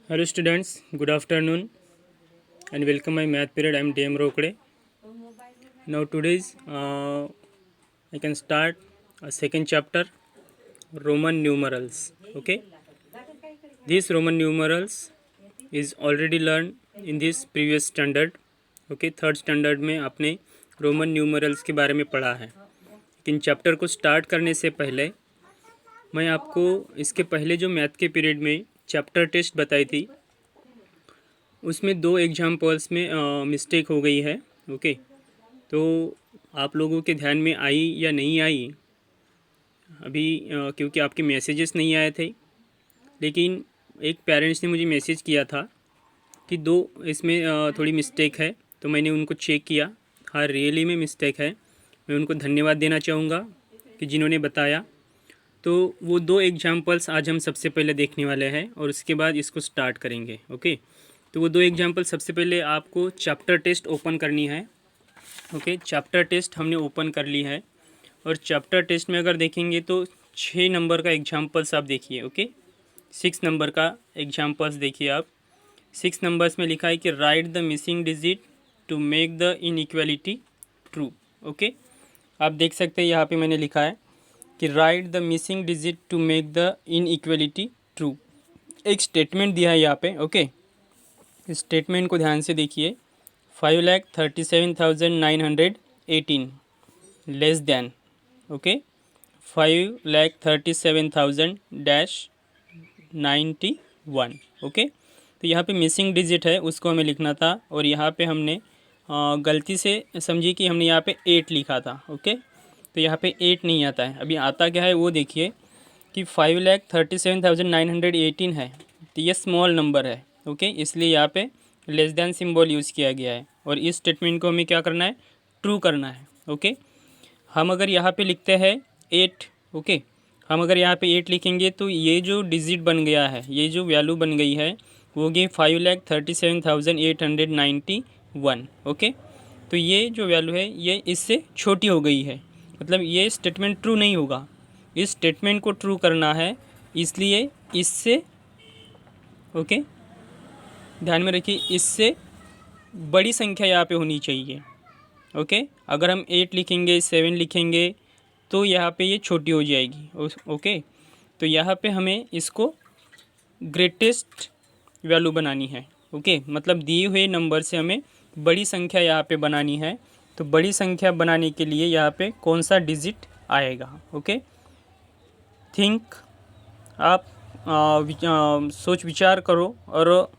Hello students, good afternoon and welcome my math period. I am DM Rokde. Now today's I can start a second chapter, Roman numerals. Okay, these Roman numerals is already learned in this previous standard. Okay, third standard में आपने Roman numerals के बारे में पढ़ा है। लेकिन chapter को start करने से पहले मैं आपको इसके पहले जो मैथ के पीरियड में चैप्टर टेस्ट बताई थी उसमें दो एग्जाम्पल्स में मिस्टेक हो गई है। ओके, तो आप लोगों के ध्यान में आई या नहीं आई अभी क्योंकि आपके मैसेजेस नहीं आए थे, लेकिन एक पेरेंट्स ने मुझे मैसेज किया था कि दो इसमें थोड़ी मिस्टेक है, तो मैंने उनको चेक किया। हाँ, रियली में मिस्टेक है। मैं उनको धन्यवाद देना चाहूँगा कि जिन्होंने बताया। तो वो दो एग्जाम्पल्स आज हम सबसे पहले देखने वाले हैं और उसके बाद इसको स्टार्ट करेंगे। ओके, तो वो दो एग्जाम्पल सबसे पहले आपको चैप्टर टेस्ट ओपन करनी है। ओके, चैप्टर टेस्ट हमने ओपन कर ली है और चैप्टर टेस्ट में अगर देखेंगे तो 6 नंबर का एग्जाम्पल्स आप देखिए। ओके, 6 नंबर का एग्जाम्पल्स देखिए आप। 6 नंबर्स में लिखा है कि write the missing digit to make the inequality true. Okay, आप देख सकते हैं यहाँ पे मैंने लिखा है कि write the missing digit to make the inequality true. एक स्टेटमेंट दिया है यहाँ पे। ओके, स्टेटमेंट को ध्यान से देखिए। 5,37,918 लेस दैन, ओके, 5,37,000-91। ओके, तो यहाँ पे मिसिंग डिजिट है, उसको हमें लिखना था और यहाँ पे हमने गलती से समझी कि हमने यहाँ पे 8 लिखा था। ओके, तो यहाँ पे 8 नहीं आता है। अभी आता क्या है वो देखिए कि 5,37,918 है, तो ये स्मॉल नंबर है। ओके, इसलिए यहाँ पे लेस दैन सिंबल यूज़ किया गया है और इस स्टेटमेंट को हमें क्या करना है, ट्रू करना है। ओके, हम अगर यहाँ पे लिखते हैं 8, ओके, हम अगर यहाँ पे 8 लिखेंगे तो ये जो डिजिट बन गया है, ये जो वैल्यू बन गई है वो गई 5,37,891। ओके, तो ये जो वैल्यू है ये इससे छोटी हो गई है, मतलब ये स्टेटमेंट ट्रू नहीं होगा। इस स्टेटमेंट को ट्रू करना है, इसलिए इससे, ओके, ध्यान में रखिए, इससे बड़ी संख्या यहाँ पे होनी चाहिए। ओके, अगर हम 8 लिखेंगे, 7 लिखेंगे तो यहाँ पे ये छोटी हो जाएगी। ओके, तो यहाँ पे हमें इसको ग्रेटेस्ट वैल्यू बनानी है। ओके, मतलब दिए हुए नंबर से हमें बड़ी संख्या यहाँ पे बनानी है। तो बड़ी संख्या बनाने के लिए यहाँ पे कौन सा डिजिट आएगा। ओके, थिंक, आप सोच विचार करो और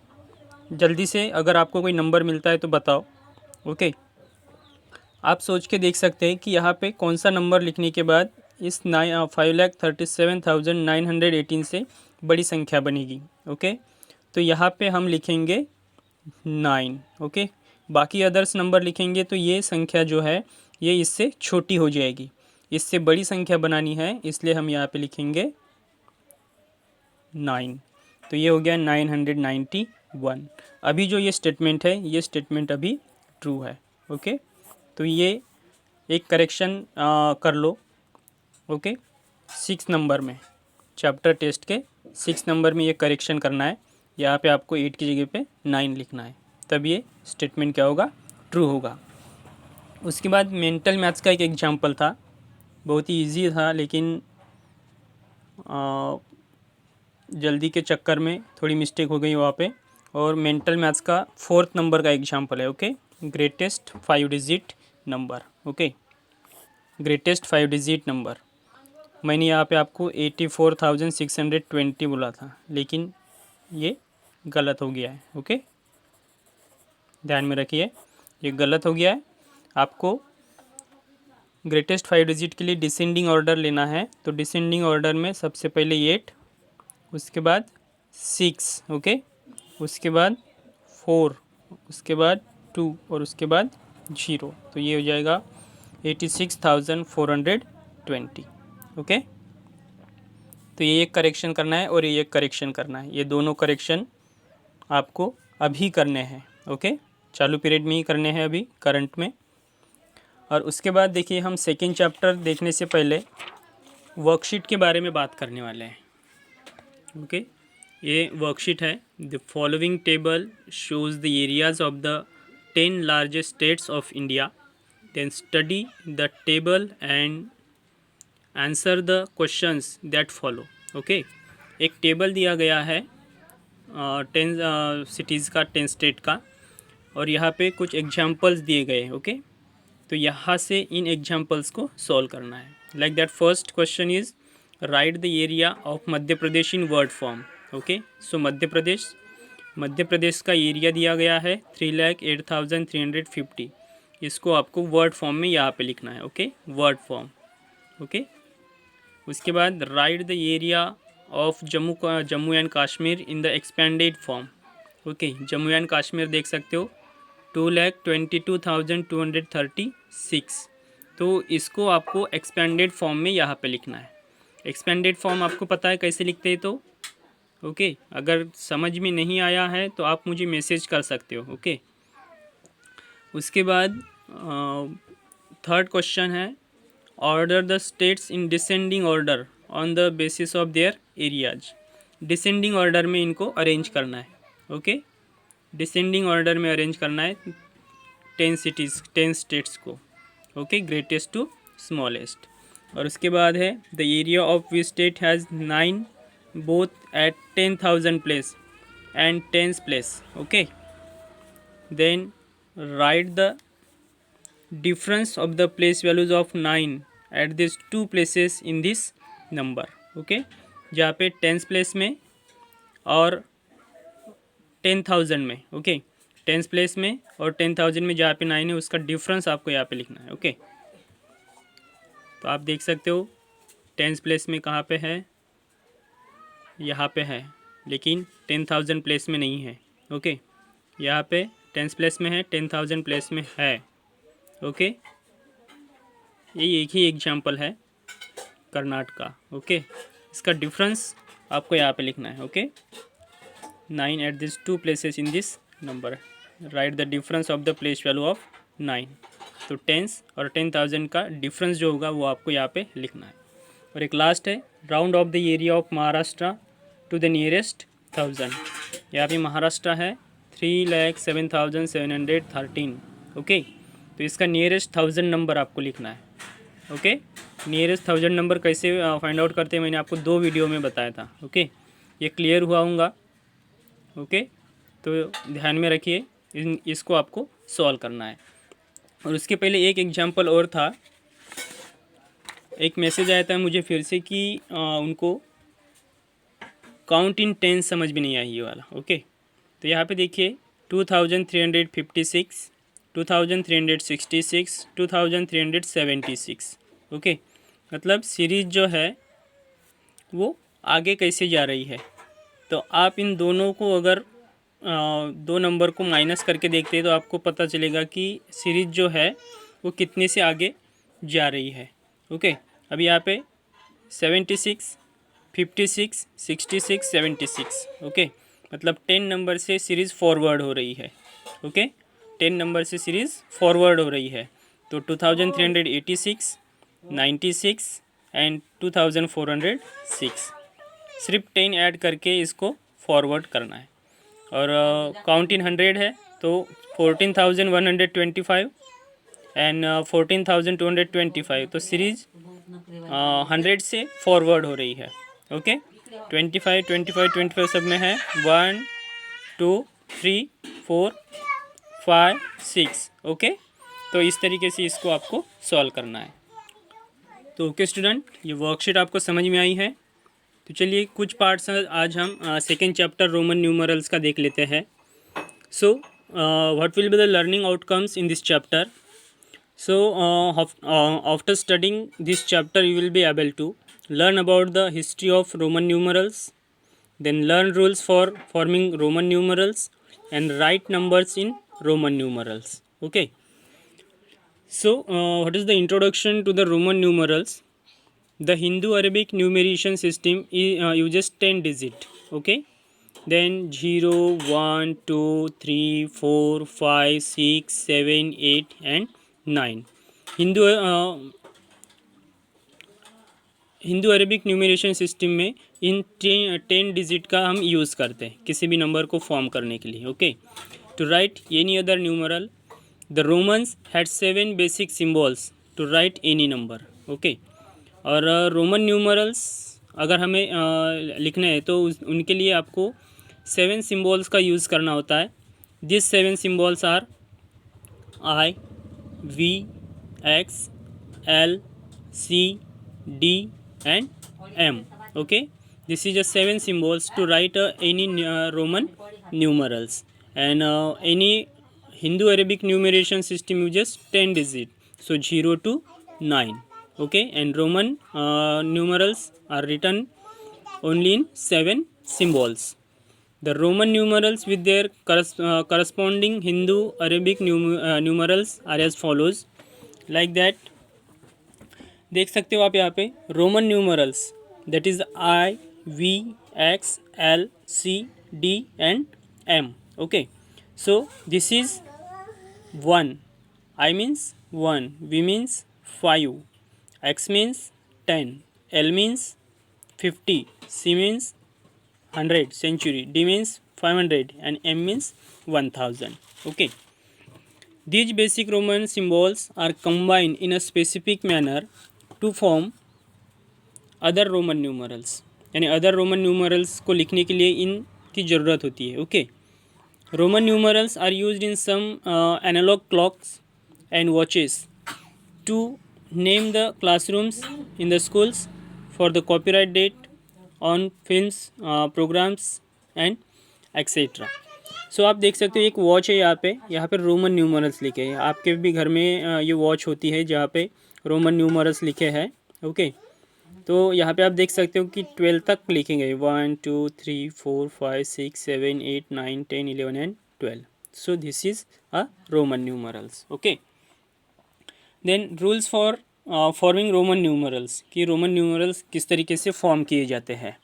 जल्दी से अगर आपको कोई नंबर मिलता है तो बताओ। ओके, आप सोच के देख सकते हैं कि यहाँ पे कौन सा नंबर लिखने के बाद इस 5,37,918 से बड़ी संख्या बनेगी। ओके, तो यहाँ पे हम लिखेंगे 9। ओके, बाकी अदर्स नंबर लिखेंगे तो ये संख्या जो है ये इससे छोटी हो जाएगी। इससे बड़ी संख्या बनानी है, इसलिए हम यहाँ पे लिखेंगे 9। तो ये हो गया 991। अभी जो ये स्टेटमेंट है, ये स्टेटमेंट अभी ट्रू है। ओके, तो ये एक करेक्शन कर लो। ओके, 6 नंबर में, चैप्टर टेस्ट के 6 नंबर में ये करेक्शन करना है। यहाँ पे आपको 8 की जगह पे 9 लिखना है, तब ये स्टेटमेंट क्या होगा, ट्रू होगा। उसके बाद मेंटल मैथ्स का एक एग्जांपल था, बहुत ही इजी था, लेकिन जल्दी के चक्कर में थोड़ी मिस्टेक हो गई वहाँ पे। और मेंटल मैथ्स का 4th नंबर का एग्जांपल है। Okay, greatest 5 digit number. Okay, greatest 5 digit number, मैंने यहाँ पे आपको 84,620 बोला था, लेकिन ये गलत हो गया है। ओके, ध्यान में रखिए, ये गलत हो गया है। आपको ग्रेटेस्ट 5 डिजिट के लिए डिसेंडिंग ऑर्डर लेना है, तो डिसेंडिंग ऑर्डर में सबसे पहले 8, उसके बाद 6, ओके, उसके बाद 4, उसके बाद 2 और उसके बाद 0। तो ये हो जाएगा 86,420। ओके, तो ये एक करेक्शन करना है और ये एक करेक्शन करना है। ये दोनों करेक्शन आपको अभी करने हैं। ओके, चालू पीरियड में ही करने हैं अभी करंट में। और उसके बाद देखिए, हम सेकेंड चैप्टर देखने से पहले वर्कशीट के बारे में बात करने वाले हैं। ओके, ये वर्कशीट है. The following table shows the areas of the 10 largest states of India. Then study the table and answer the questions that follow. Okay, एक टेबल दिया गया है 10 सिटीज़ का, 10 स्टेट का, और यहाँ पे कुछ एग्जाम्पल्स दिए गए. ओके, तो यहाँ से इन एग्जाम्पल्स को सॉल्व करना है. Like that first question is write the area of Madhya Pradesh in word form. Okay, so Madhya Pradesh का एरिया दिया गया है 3,08,350. इसको आपको वर्ड फॉर्म में यहाँ पे लिखना है. Okay, word form. ओके, उसके बाद right the area of Jammu and Kashmir in the expanded form. Okay, Jammu and Kashmir देख सकते हो 2,22,236. तो इसको आपको एक्सपेंडेड फॉर्म में यहाँ पे लिखना है. एक्सपेंडेड फॉर्म आपको पता है कैसे लिखते हैं तो ओके, अगर समझ में नहीं आया है तो आप मुझे मैसेज कर सकते हो. ओके, उसके बाद थर्ड क्वेश्चन है order the states in descending order on the basis of their areas. Descending order में इनको अरेंज करना है. ओके, डिसेंडिंग ऑर्डर में अरेंज करना है 10 स्टेट्स को. Okay, greatest to smallest. और उसके बाद है the area of which state has 9 both at 10,000 place and 10th place. Okay, then write the difference of the place values of 9 at these two places in this number. okay, जहाँ पे 10th place में और 10,000 में. Okay, 10th place में और 10,000 में जहाँ पे 9 है उसका डिफरेंस आपको यहाँ पे लिखना है. ओके, तो आप देख सकते हो 10th प्लेस में कहाँ पे है, यहाँ पे है, लेकिन 10,000 प्लेस में नहीं है. ओके, यहाँ पे 10th प्लेस में है, 10,000 प्लेस में है. ओके, ये एक ही एग्जाम्पल है कर्नाटका. ओके, इसका डिफरेंस आपको यहाँ पे लिखना है. Okay, 9 at this 2 places in this number. Right the difference of the place value of 9. तो 10 और 10,000 का डिफरेंस जो होगा वो आपको यहाँ पे लिखना है. और एक लास्ट है round off the area of Maharashtra to the nearest 1000. यहाँ पे महाराष्ट्र है 3,07,713. ओके, तो इसका नियरेस्ट 1000 नंबर आपको लिखना है. ओके, नियरेस्ट 1000 नंबर कैसे फाइंड आउट करते हैं मैंने आपको 2 वीडियो में बताया था. ओके, ये क्लियर हुआ होगा. ओके, तो ध्यान में रखिए, इसको आपको सॉल्व करना है. और उसके पहले एक एग्जांपल और था. एक मैसेज आया था मुझे फिर से कि उनको काउंट इन 10 समझ में नहीं आई ये वाला. ओके, तो यहाँ पे देखिए 2,356, 2,366, 2,376. ओके, मतलब सीरीज़ जो है वो आगे कैसे जा रही है. तो आप इन दोनों को अगर 2 नंबर को माइनस करके देखते हैं तो आपको पता चलेगा कि सीरीज़ जो है वो कितने से आगे जा रही है. ओके, अभी यहाँ पे 76, 56, 66, 76. ओके, मतलब 10 नंबर से सीरीज़ फॉरवर्ड हो रही है. ओके, 10 नंबर से सीरीज़ फॉरवर्ड हो रही है. तो 2,386, 96 एंड 2,406 सिर्फ 10 ऐड करके इसको फॉरवर्ड करना है. और काउंट इन 100 है तो 14,125 एंड 14,225. तो सीरीज़ 100 से फॉरवर्ड हो रही है. ओके, 25, 25, 25 सब में है 1, 2, 3, 4, 5, 6. ओके, तो इस तरीके से इसको आपको सॉल्व करना है. तो ओके स्टूडेंट, ये वर्कशीट आपको समझ में आई है. तो चलिए कुछ पार्ट्स आज हम सेकेंड चैप्टर रोमन न्यूमरल्स का देख लेते हैं. So what will be the learning outcomes in this chapter. So after studying this chapter you will be able to learn about the history of Roman numerals, then learn rules for forming Roman numerals and write numbers in Roman numerals. Okay, so what is the introduction to the Roman numerals. The Hindu Arabic numeration system uses 10 digit. Okay, then 0, 1, 2, 3, 4, 5, 6, 7, 8 and 9. Hindu Arabic numeration system में इन 10 digit का हम use करते हैं किसी भी number को form करने के लिए. Okay, to write any other numeral the Romans had 7 basic symbols to write any number. Okay, और रोमन न्यूमरल्स अगर हमें लिखने हैं तो उनके लिए आपको 7 सिम्बॉल्स का यूज़ करना होता है. This 7 symbols are I, V, X, L, C, D and M. Okay, this is just 7 symbols to write any Roman numerals, and any Hindu Arabic numeration system uses 10 digit, so 0 to 9. Okay, and Roman numerals are written only in 7 symbols. The Roman numerals with their corresponding Hindu Arabic numerals are as follows. Like that, देख सकते हो आप यहाँ पे Roman numerals that is I, V, X, L, C, D and M. Okay, so this is 1. I means 1, V means 5, X means 10, L means 50, C means 100 century, D means 500 and M means 1000. Okay, these basic Roman symbols are combined in a specific manner to form other Roman numerals. यानी other Roman numerals को लिखने के लिए इनकी ज़रूरत होती है. Okay, Roman numerals are used in some analogue clocks and watches to name the classrooms in the schools for the copyright date on films programmes and etcetera. So आप देख सकते हो एक वॉच है यहाँ पे रोमन न्यूमरल्स लिखे हैं. आपके भी घर में ये वॉच होती है जहाँ पे रोमन न्यूमरल्स लिखे हैं. ओके, तो यहाँ पे आप देख सकते हो कि 12 तक लिखेंगे 1 2 3 4 5 6 7 8 9 10 11 and 12. So this is a Roman numerals. Okay, then rules for forming Roman numerals कि रोमन न्यूमरल्स किस तरीके से फॉर्म किए जाते हैं.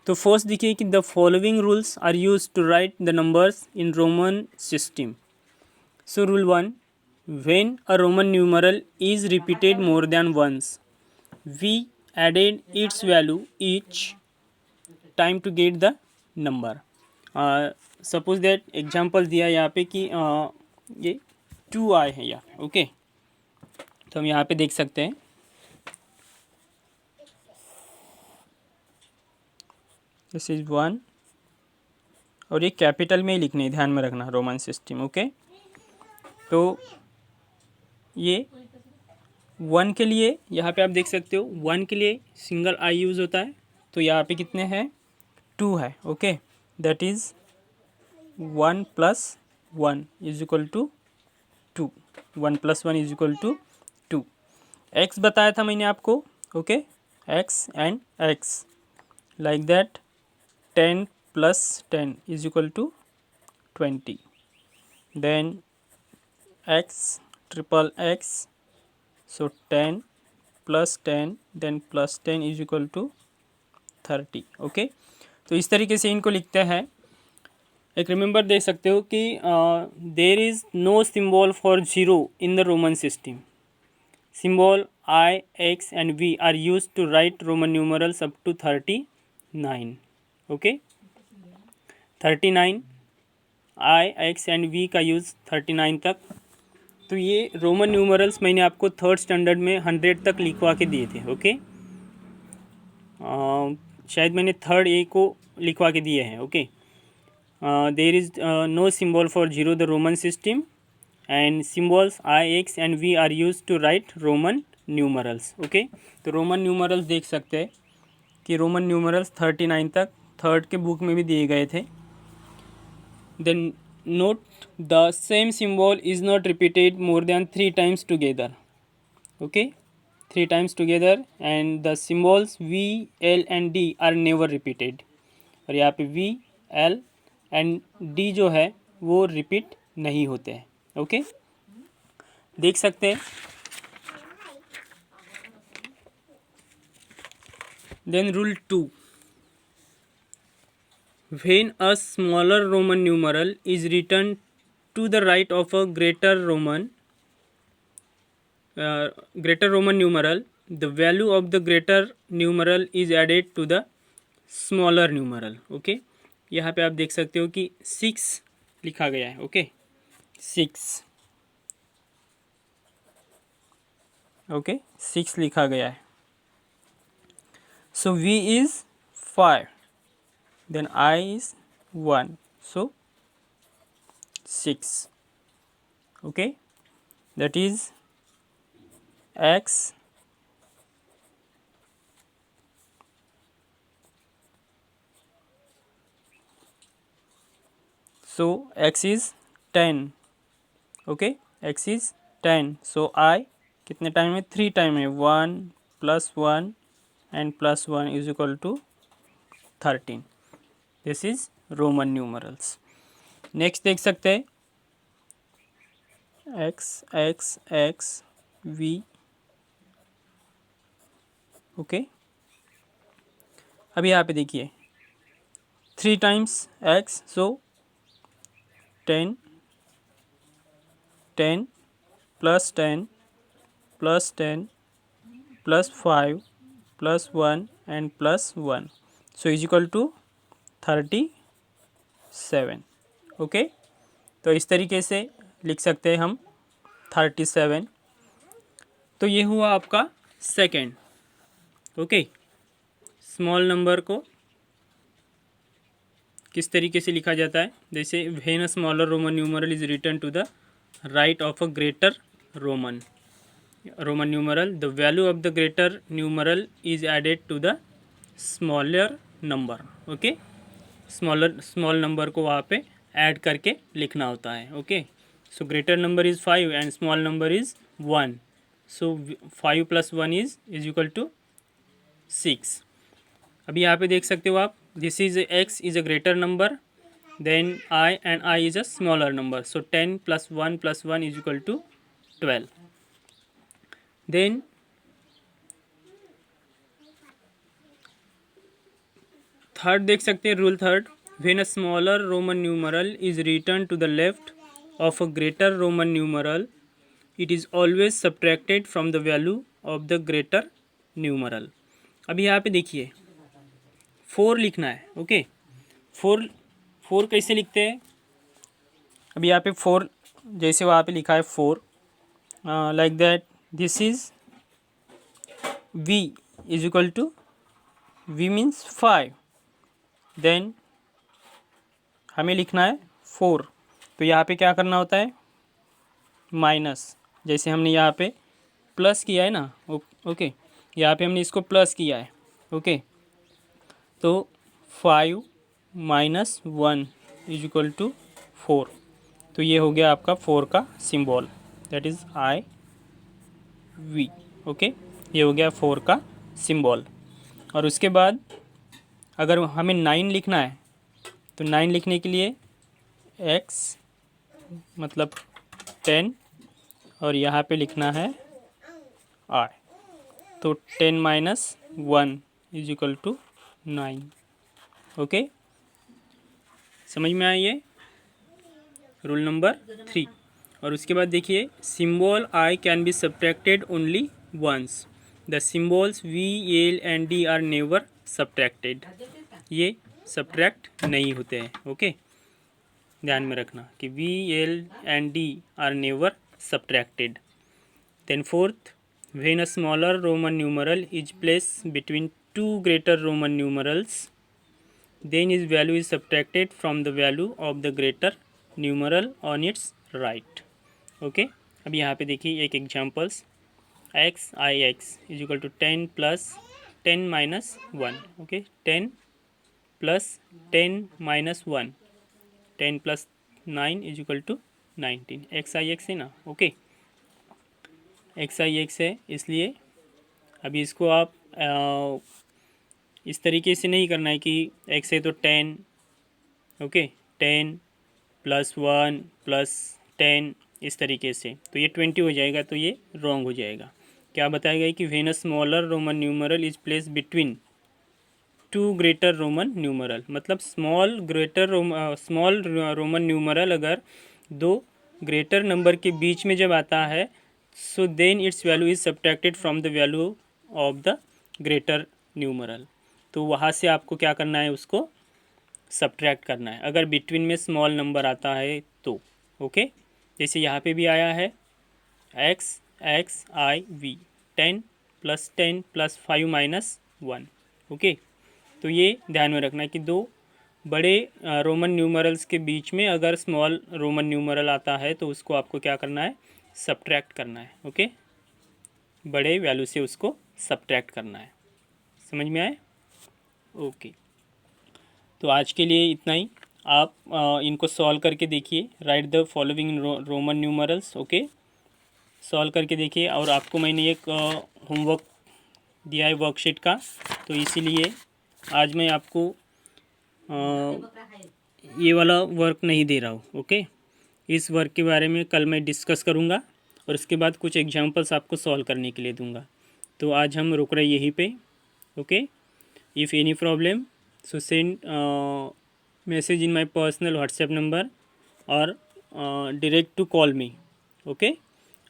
तो फर्स्ट देखिए कि the following rules are use to write the numbers in Roman system. So rule 1, when a Roman numeral is repeated more than once we added its value each time to get the number. Suppose that example दिया यहाँ पे कि ये 2 आए हैं यहाँ पे. Okay, तो हम यहाँ पे देख सकते हैं दिस इज़ 1 और ये कैपिटल में ही लिखने है, ध्यान में रखना रोमन सिस्टम. ओके, तो ये 1 के लिए यहाँ पे आप देख सकते हो 1 के लिए सिंगल आई यूज़ होता है. तो यहाँ पे कितने हैं 2 है. Okay, that is 1 + 1 is equal to 2. 1 + 1 is equal to 2. X बताया था मैंने आपको. Okay, X and X like that 10 + 10 is equal to 20. Then x triple x, so 10 + 10 then +10 is equal to 30. Okay, तो इस तरीके से इनको लिखते हैं. एक रिमेंबर दे सकते हो कि there is no symbol for zero in the Roman system. Symbol I, X and V are used to write Roman numerals up to 39. Okay, 39 I, X and V का यूज़ 39 तक. तो ये Roman numerals मैंने आपको 3rd standard में 100 तक लिखवा के दिए थे. ओके, शायद मैंने 3rd A को लिखवा के दिए हैं. Okay, there is no symbol for zero the Roman system and symbols I, X and V are use to write Roman numerals. Okay, तो रोमन न्यूमरल्स देख सकते हैं कि रोमन न्यूमरल्स 39 तक 3rd के बुक में भी दिए गए थे. Then note the same symbol is not repeated more than 3 times together. Okay, 3 times together and the symbols V, L and D are never repeated. और यहाँ पे V, L एंड D जो है वो रिपीट नहीं होते हैं. ओके, देख सकते हैं. Then rule 2, when a smaller Roman numeral is written to the right of a greater Roman numeral, the value of the greater numeral is added to the smaller numeral. Okay, यहाँ पे आप देख सकते हो कि 6 लिखा गया है। ओके, 6, ओके, 6 लिखा गया है। So v is 5, then I is 1, so 6। Okay, that is x so x is 10। Okay, x is 10, so I कितने टाइम है, 3 टाइम है, 1 + 1 and +1 is equal to 13। This is Roman numerals. Next देख सकते हैं x x x v। Okay, अभी यहाँ पे देखिए 3 times x, so 10 10 + 10 + 10 +5 +1 and +1, so is equal to 37। Okay, तो इस तरीके से लिख सकते हैं हम 37। तो ये हुआ आपका सेकेंड। ओके, स्मॉल नंबर को किस तरीके से लिखा जाता है, जैसे when a smaller Roman numeral is written to the right of a greater Roman numeral, the value of the greater numeral is added to the smaller number. Okay, small number को वहाँ पे ऐड करके लिखना होता है। Okay, so greater number is 5 and small number is 1, so 5 + 1 is equal to 6। अभी यहाँ पे देख सकते हो आप, this is x is a greater number, then I and I is a smaller number, so 10 + 1 + 1 is equal to 12। Then third देख सकते हैं, rule third, when a smaller Roman numeral is written to the left of a greater Roman numeral, it is always subtracted from the value of the greater numeral. अभी यहाँ पे देखिए 4 लिखना है। Okay, 4 कैसे लिखते हैं, अभी यहाँ पे 4 जैसे वहाँ पे लिखा है 4, like that, this is v is equal to, v means 5, देन हमें लिखना है 4, तो यहाँ पे क्या करना होता है, माइनस, जैसे हमने यहाँ पे प्लस किया है ना। ओके, यहाँ पे हमने इसको प्लस किया है। ओके, तो 5 - 1 इज इक्वल टू 4, तो ये हो गया आपका 4 का symbol, that is IV। Okay, ये हो गया 4 का सिंबल। और उसके बाद अगर हमें 9 लिखना है, तो 9 लिखने के लिए x मतलब 10 और यहाँ पे लिखना है I, तो 10 - 1 इज इक्वल टू 9। ओके, समझ में आया ये रूल नंबर 3। और उसके बाद देखिए, symbol I can be subtracted only once, the symbols V, L and D are never subtracted, ये सब्ट्रैक्ट नहीं होते हैं। ओके, ध्यान में रखना कि V, L and D are never subtracted. Then fourth, when a smaller Roman numeral is place between 2 greater Roman numerals, then its value is subtracted from the value of the greater numeral on its right। Okay, अब यहाँ पे देखिए एक examples, x I x is equal to 10 + 10 - 1। Okay, 10 + 10 - 1, 10 + 9 is equal to 19। x I x है ना। Okay, x I x है, इसलिए अभी इसको आप इस तरीके से नहीं करना है कि x है तो 10, ओके, 10 + 1 + 10 इस तरीके से, तो ये 20 हो जाएगा, तो ये रॉन्ग हो जाएगा। क्या बताएगा कि when a smaller Roman numeral is place between 2 greater Roman numeral, मतलब स्मॉल रोमन न्यूमरल अगर 2 ग्रेटर नंबर के बीच में जब आता है, so then its value is subtracted from the value of the greater numeral. तो वहाँ से आपको क्या करना है, उसको सब्ट्रैक्ट करना है अगर बिटवीन में स्मॉल नंबर आता है तो। ओके, जैसे यहाँ पे भी आया है X X I V 10 + 5 - 1। Okay, तो ये ध्यान में रखना है कि दो बड़े रोमन न्यूमरल्स के बीच में अगर स्मॉल रोमन न्यूमरल आता है तो उसको आपको क्या करना है, सब्ट्रैक्ट करना है। ओके, बड़े वैल्यू से उसको सब्ट्रैक्ट करना है। समझ में आए? ओके, तो आज के लिए इतना ही। आप इनको सॉल्व करके देखिए। Right the following Roman numerals. Okay, solve करके देखिए। और आपको मैंने एक होमवर्क दिया है वर्कशीट का, तो इसीलिए आज मैं आपको ये वाला वर्क नहीं दे रहा हूँ। ओके, इस वर्क के बारे में कल मैं डिस्कस करूँगा और उसके बाद कुछ एग्जांपल्स आपको सॉल्व करने के लिए दूंगा। तो आज हम रुक रहे यहीं पे। Okay, if any problem so send message in my personal WhatsApp number और direct to call me. Okay,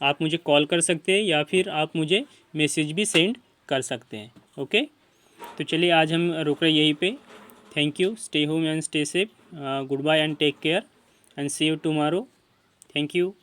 आप मुझे कॉल कर सकते हैं या फिर आप मुझे मैसेज भी सेंड कर सकते हैं। ओके, तो चलिए आज हम रुक रहे यहीं पे। Thank you, stay home and stay safe, goodbye and take care and see you tomorrow. Thank you.